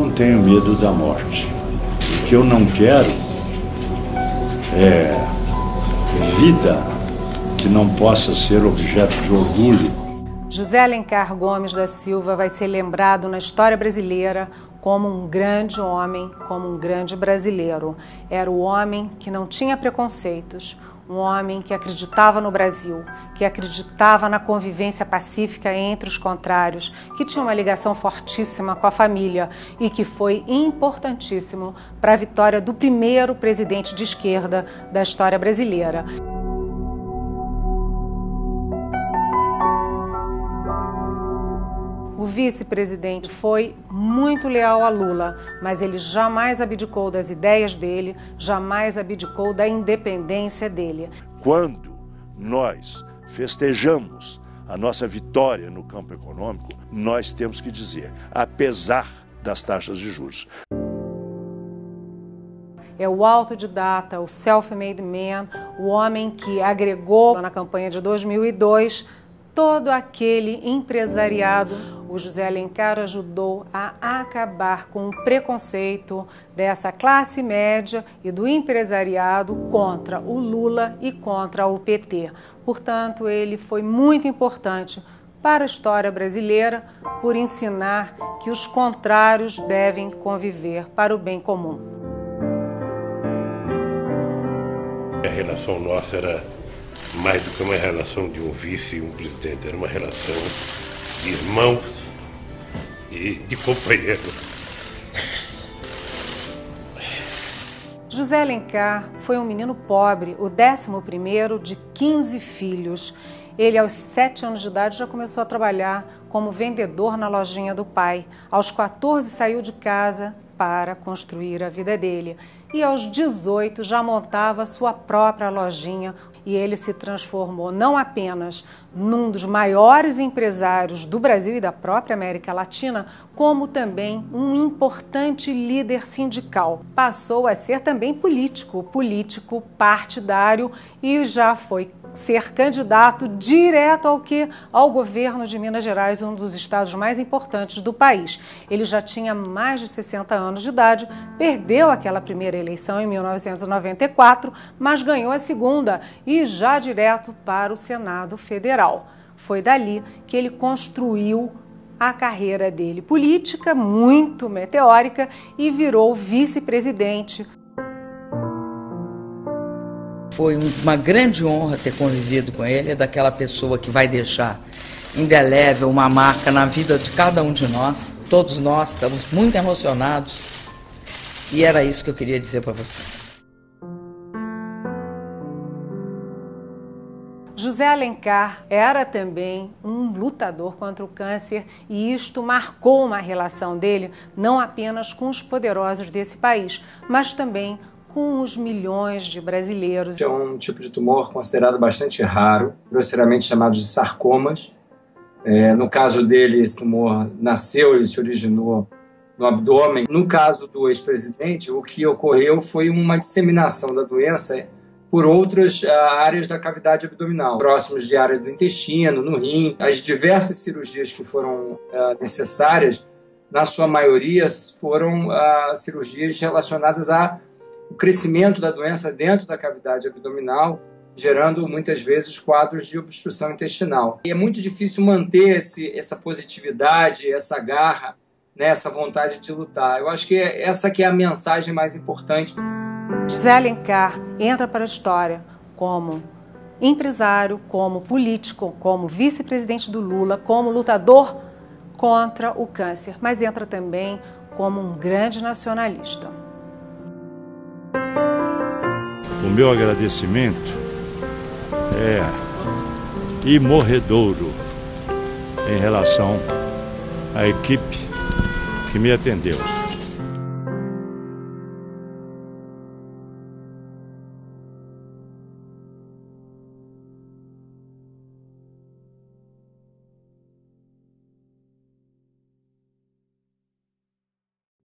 não tenho medo da morte. O que eu não quero é vida que não possa ser objeto de orgulho. José Alencar Gomes da Silva vai ser lembrado na história brasileira como um grande homem, como um grande brasileiro. Era o homem que não tinha preconceitos, um homem que acreditava no Brasil, que acreditava na convivência pacífica entre os contrários, que tinha uma ligação fortíssima com a família e que foi importantíssimo para a vitória do primeiro presidente de esquerda da história brasileira. O vice-presidente foi muito leal a Lula, mas ele jamais abdicou das ideias dele, jamais abdicou da independência dele. Quando nós festejamos a nossa vitória no campo econômico, nós temos que dizer, apesar das taxas de juros. É o autodidata, o self-made man, o homem que agregou na campanha de 2002 todo aquele empresariado. O José Alencar ajudou a acabar com o preconceito dessa classe média e do empresariado contra o Lula e contra o PT. Portanto, ele foi muito importante para a história brasileira por ensinar que os contrários devem conviver para o bem comum. A relação nossa era mais do que uma relação de um vice e um presidente, era uma relação de irmãos e de companheiros. José Alencar foi um menino pobre, o 11º de 15 filhos. Ele, aos 7 anos de idade, já começou a trabalhar como vendedor na lojinha do pai. Aos 14, saiu de casa para construir a vida dele. E aos 18, já montava sua própria lojinha. E ele se transformou não apenas num dos maiores empresários do Brasil e da própria América Latina, como também um importante líder sindical. Passou a ser também político partidário e já foi ser candidato direto ao governo de Minas Gerais, um dos estados mais importantes do país. Ele já tinha mais de 60 anos de idade, perdeu aquela primeira eleição em 1994, mas ganhou a segunda e já direto para o Senado Federal. Foi dali que ele construiu a carreira dele política, muito meteórica, e virou vice-presidente. Foi uma grande honra ter convivido com ele, é daquela pessoa que vai deixar indelével uma marca na vida de cada um de nós. Todos nós estamos muito emocionados e era isso que eu queria dizer para você. José Alencar era também um lutador contra o câncer e isto marcou uma relação dele não apenas com os poderosos desse país, mas também com os milhões de brasileiros. É um tipo de tumor considerado bastante raro, grosseiramente chamado de sarcomas. No caso dele, esse tumor nasceu e se originou no abdômen. No caso do ex-presidente, o que ocorreu foi uma disseminação da doença por outras áreas da cavidade abdominal, próximos de áreas do intestino, no rim. As diversas cirurgias que foram necessárias, na sua maioria, foram cirurgias relacionadas ao crescimento da doença dentro da cavidade abdominal, gerando muitas vezes quadros de obstrução intestinal. E é muito difícil manter essa positividade, essa garra, né, essa vontade de lutar. Eu acho que essa que é a mensagem mais importante. José Alencar entra para a história como empresário, como político, como vice-presidente do Lula, como lutador contra o câncer, mas entra também como um grande nacionalista. O meu agradecimento é imorredouro em relação à equipe que me atendeu.